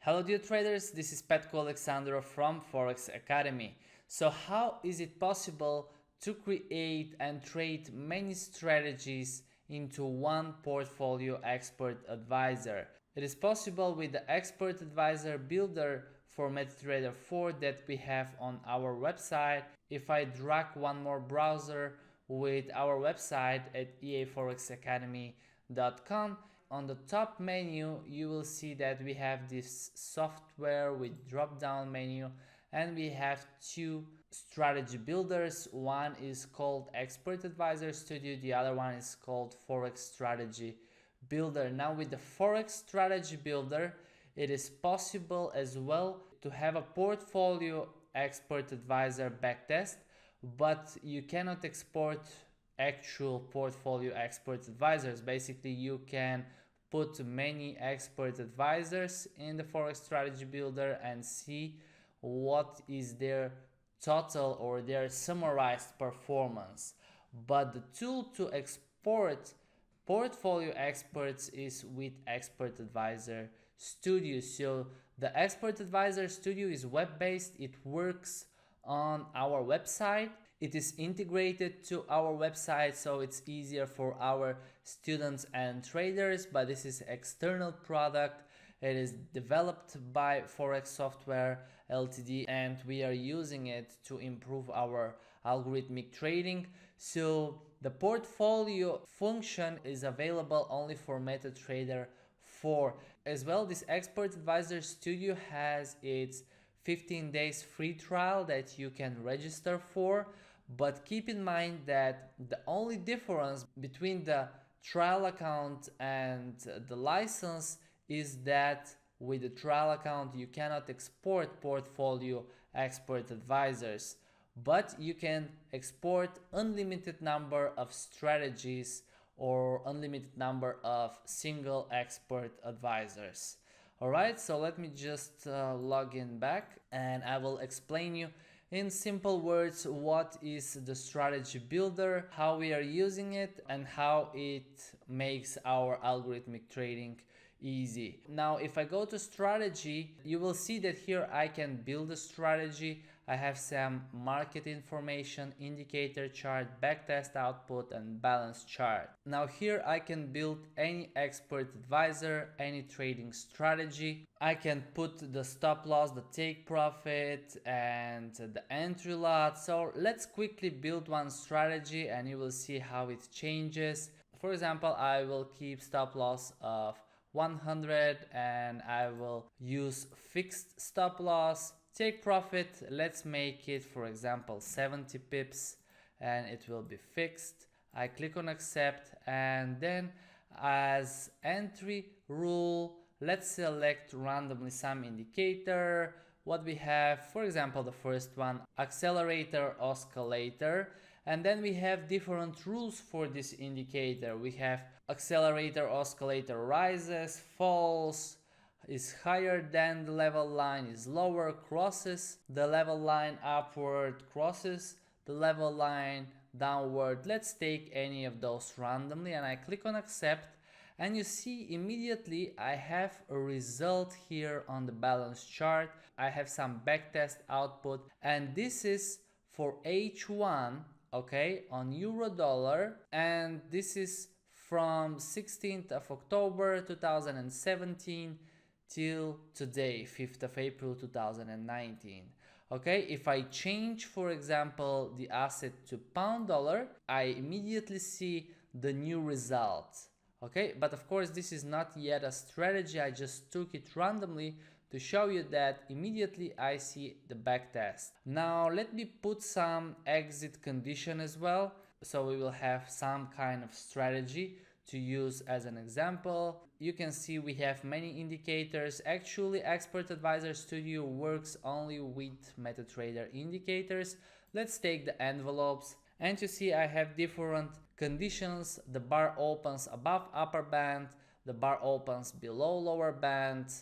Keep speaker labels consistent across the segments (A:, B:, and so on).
A: Hello dear traders, this is Petko Alexandro from Forex Academy. So how is it possible to create and trade many strategies into one portfolio expert advisor? It is possible with the expert advisor builder for MetaTrader 4 that we have on our website. If I drag one more browser with our website at eaforexacademy.com, on the top menu you will see that we have this software with drop down menu, and we have two strategy builders. One is called Expert Advisor Studio, the other one is called Forex Strategy Builder. Now with the Forex Strategy Builder, it is possible as well to have a portfolio expert advisor backtest, but you cannot export actual portfolio expert advisors. Basically, you can put many expert advisors in the Forex Strategy Builder and see what is their total or their summarized performance. But the tool to export portfolio experts is with Expert Advisor Studio. So the Expert Advisor Studio is web-based. It works on our website. It is integrated to our website, so it's easier for our students and traders, but this is external product. It is developed by Forex Software Ltd, and we are using it to improve our algorithmic trading. So the portfolio function is available only for MetaTrader 4. As well, this Expert Advisor Studio has its 15 days free trial that you can register for, but keep in mind that the only difference between the trial account and the license is that with the trial account you cannot export portfolio expert advisors, but you can export unlimited number of strategies or unlimited number of single expert advisors. Alright, so let me just log in back and I will explain you in simple words what is the strategy builder, how we are using it, and how it makes our algorithmic trading easy. Now if I go to strategy, you will see that here I can build a strategy. I have some market information, indicator chart, backtest output, and balance chart. Now here I can build any expert advisor, any trading strategy. I can put the stop loss, the take profit, and the entry lot. So let's quickly build one strategy and you will see how it changes. For example, I will keep stop loss of 100 and I will use fixed stop loss. Take profit, let's make it for example 70 pips and it will be fixed. I click on accept, and then as entry rule, let's select randomly some indicator. What we have, for example, the first one, accelerator, oscillator, and then we have different rules for this indicator. We have accelerator, oscillator rises, falls, is higher than the level line, is lower, crosses the level line upward, crosses the level line downward. Let's take any of those randomly and I click on accept, and you see immediately I have a result here on the balance chart. I have some backtest output, and this is for H1, okay, on euro dollar, and this is from 16th of October 2017 till today, 5th of April 2019. Okay, if I change, for example, the asset to pound dollar, I immediately see the new result. Okay, but of course this is not yet a strategy, I just took it randomly to show you that immediately I see the backtest. Now let me put some exit condition as well, so we will have some kind of strategy to use as an example. You can see we have many indicators. Actually, Expert Advisor Studio works only with MetaTrader indicators. Let's take the envelopes, and you see I have different conditions. The bar opens above upper band, the bar opens below lower band,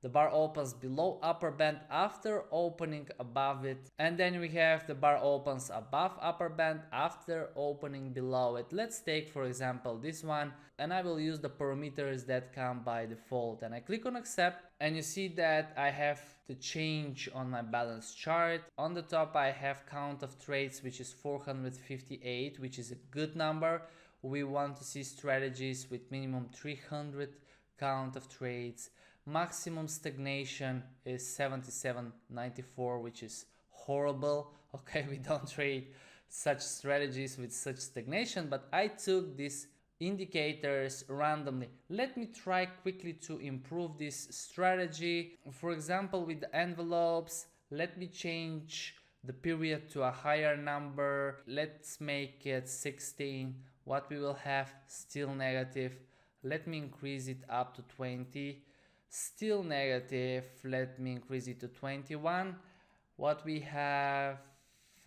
A: the bar opens below upper band after opening above it, and then we have the bar opens above upper band after opening below it. Let's take for example this one, and I will use the parameters that come by default, and I click on accept, and you see that I have the change on my balance chart. On the top I have count of trades, which is 458, which is a good number. We want to see strategies with minimum 300 count of trades. Maximum stagnation is 77.94, which is horrible. Okay, we don't trade such strategies with such stagnation, but I took these indicators randomly. Let me try quickly to improve this strategy. For example, with the envelopes, let me change the period to a higher number. Let's make it 16. What we will have, still negative. Let me increase it up to 20. Still negative. Let me increase it to 21. What we have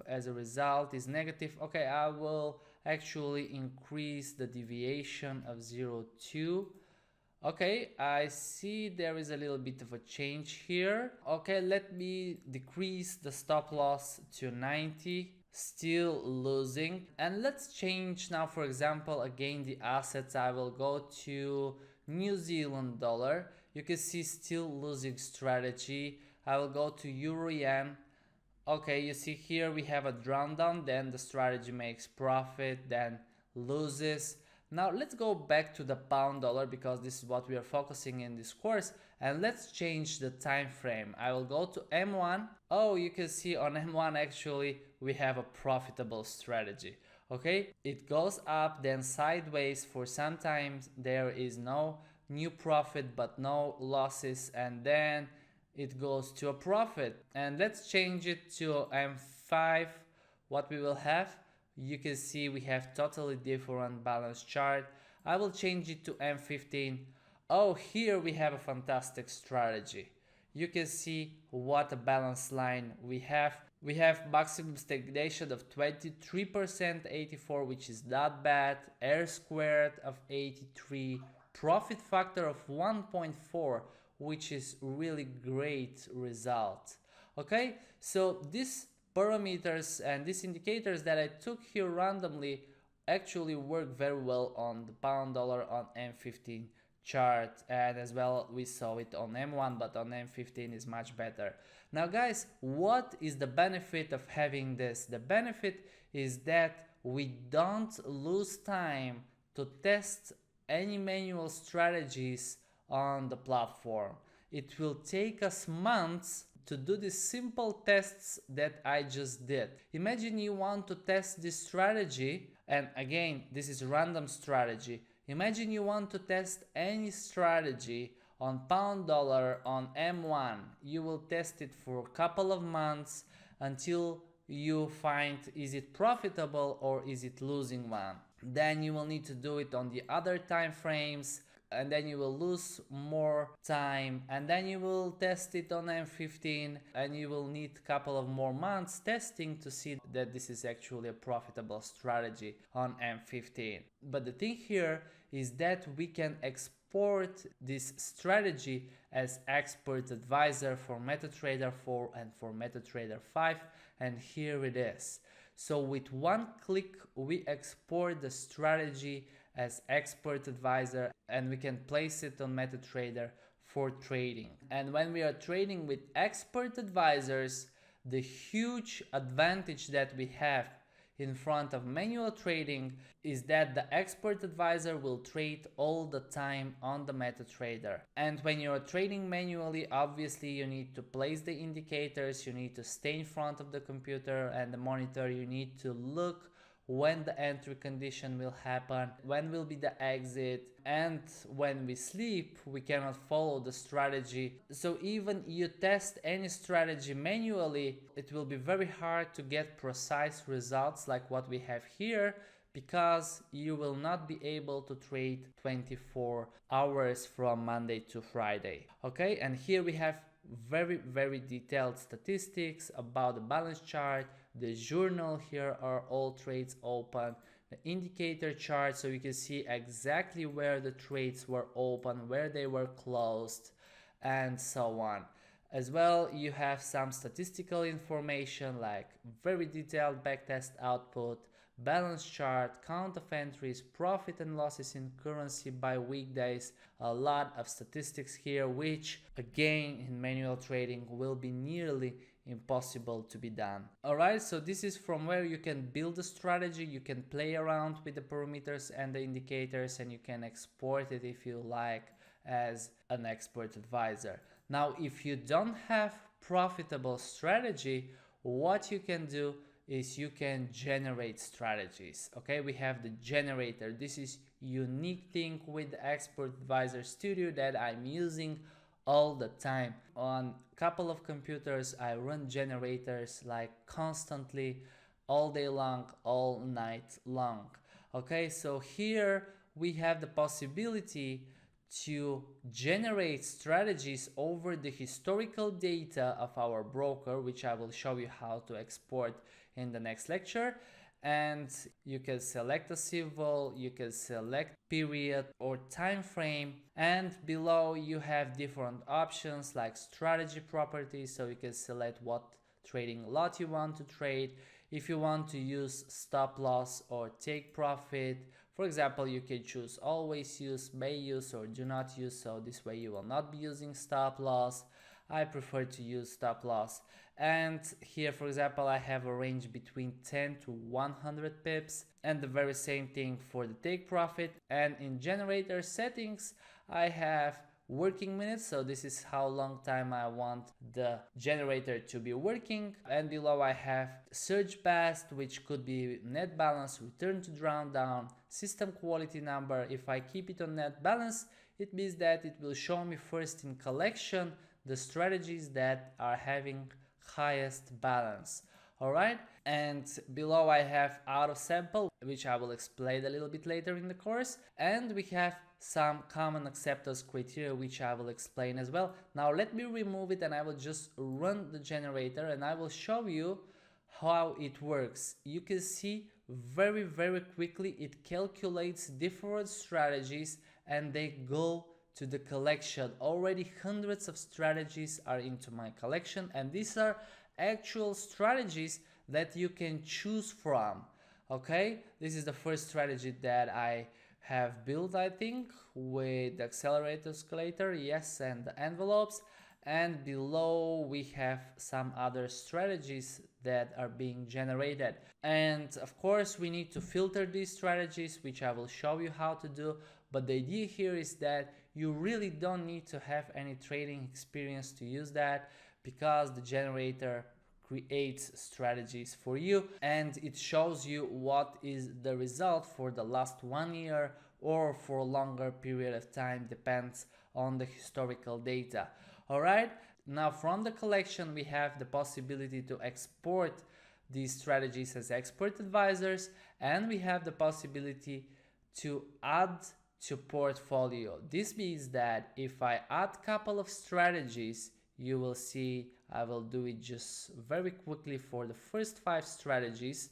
A: as a result is negative. Okay, I will actually increase the deviation of 0.2. Okay, I see there is a little bit of a change here. Okay, let me decrease the stop loss to 90. Still losing. And let's change now, for example, again the assets. I will go to New Zealand dollar. You can see still losing strategy. I will go to Euro Yen. Okay, you see here we have a drawdown, then the strategy makes profit, then loses. Now let's go back to the pound dollar, because this is what we are focusing in this course, and let's change the time frame. I will go to M1. Oh, you can see on M1 actually we have a profitable strategy. Okay, it goes up then sideways. For sometimes there is no new profit but no losses, and then it goes to a profit. And let's change it to M5. What we will have, you can see we have totally different balance chart. I will change it to M15. Oh, here we have a fantastic strategy. You can see what a balance line we have. We have maximum stagnation of 23%, 84, which is not bad. R squared of 83. Profit factor of 1.4, which is really great result. Okay, so these parameters and these indicators that I took here randomly actually work very well on the pound dollar on M15 chart, and as well we saw it on M1, but on M15 is much better. Now guys, what is the benefit of having this? The benefit is that we don't lose time to test any manual strategies on the platform. It will take us months to do the simple tests that I just did. Imagine you want to test this strategy, and again this is random strategy. Imagine you want to test any strategy on pound dollar on M1. You will test it for a couple of months until you find is it profitable or is it losing one. Then you will need to do it on the other time frames, and then you will lose more time, and then you will test it on M15, and you will need a couple of more months testing to see that this is actually a profitable strategy on M15. But the thing here is that we can export this strategy as expert advisor for MetaTrader 4 and for MetaTrader 5, and here it is. So with one click we export the strategy as expert advisor, and we can place it on MetaTrader for trading. And when we are trading with expert advisors, the huge advantage that we have in front of manual trading is that the expert advisor will trade all the time on the MetaTrader. And when you're trading manually, obviously you need to place the indicators, you need to stay in front of the computer and the monitor, you need to look when the entry condition will happen, when will be the exit, and when we sleep we cannot follow the strategy. So even you test any strategy manually, it will be very hard to get precise results like what we have here, because you will not be able to trade 24 hours from Monday to Friday. Okay, and here we have very detailed statistics about the balance chart. The journal, here are all trades open, the indicator chart, so you can see exactly where the trades were open, where they were closed, and so on. As well, you have some statistical information like very detailed backtest output, balance chart, count of entries, profit and losses in currency by weekdays, a lot of statistics here, which again in manual trading will be nearly impossible to be done. Alright, so this is from where you can build a strategy, you can play around with the parameters and the indicators, and you can export it if you like as an expert advisor. Now, if you don't have profitable strategy, what you can do is you can generate strategies. Okay, we have the generator. This is unique thing with the Expert Advisor Studio that I'm using all the time. On a couple of computers, I run generators like constantly, all day long, all night long. Okay, so here we have the possibility to generate strategies over the historical data of our broker, which I will show you how to export in the next lecture. And you can select a symbol, you can select period or time frame, and below you have different options like strategy properties, so you can select what trading lot you want to trade. If you want to use stop loss or take profit, for example, you can choose always use, may use, or do not use, so this way you will not be using stop loss. I prefer to use stop loss. And here, for example, I have a range between 10 to 100 pips, and the very same thing for the take profit. And in generator settings, I have working minutes, so this is how long time I want the generator to be working. And below I have surge past, which could be net balance, return to drawdown, system quality number. If I keep it on net balance, it means that it will show me first in collection the strategies that are having highest balance. Alright, and below I have out of sample, which I will explain a little bit later in the course, and we have some common acceptance criteria, which I will explain as well. Now let me remove it and I will just run the generator and I will show you how it works. You can see very quickly it calculates different strategies and they go to the collection. Already hundreds of strategies are into my collection, and these are actual strategies that you can choose from. Okay, this is the first strategy that I have built, I think, with the accelerator escalator, yes, and the envelopes. And below we have some other strategies that are being generated. And of course we need to filter these strategies, which I will show you how to do. But the idea here is that you really don't need to have any trading experience to use that, because the generator creates strategies for you and it shows you what is the result for the last 1 year or for a longer period of time, depends on the historical data. Alright, now from the collection we have the possibility to export these strategies as expert advisors, and we have the possibility to add to portfolio. This means that if I add a couple of strategies, you will see I will do it just very quickly for the first 5 strategies.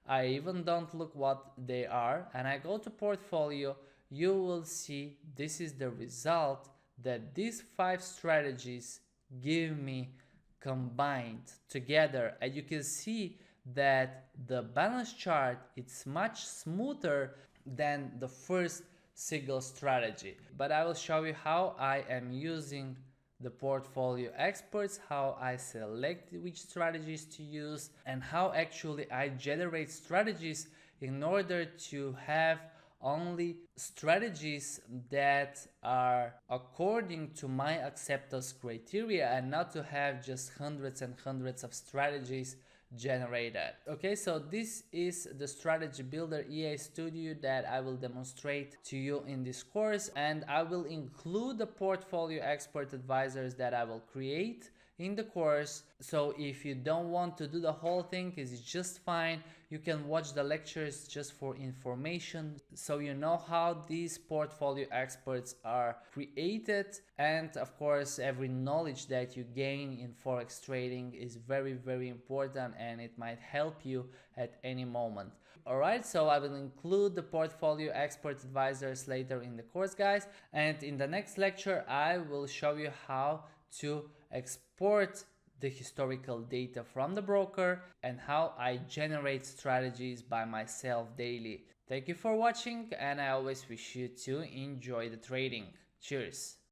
A: I even don't look what they are, and I go to portfolio. You will see this is the result that these 5 strategies give me combined together, and you can see that the balance chart, it's much smoother than the first single strategy. But I will show you how I am using the portfolio experts, how I select which strategies to use, and how actually I generate strategies in order to have only strategies that are according to my acceptance criteria, and not to have just hundreds and hundreds of strategies generated. Okay, so this is the strategy builder EA Studio that I will demonstrate to you in this course, and I will include the portfolio expert advisors that I will create in the course. So if you don't want to do the whole thing, it's just fine. You can watch the lectures just for information, so you know how these portfolio experts are created. And of course, every knowledge that you gain in forex trading is very important, and it might help you at any moment. Alright, so I will include the portfolio expert advisors later in the course, guys, and in the next lecture I will show you how to export the historical data from the broker and how I generate strategies by myself daily. Thank you for watching, and I always wish you to enjoy the trading. Cheers!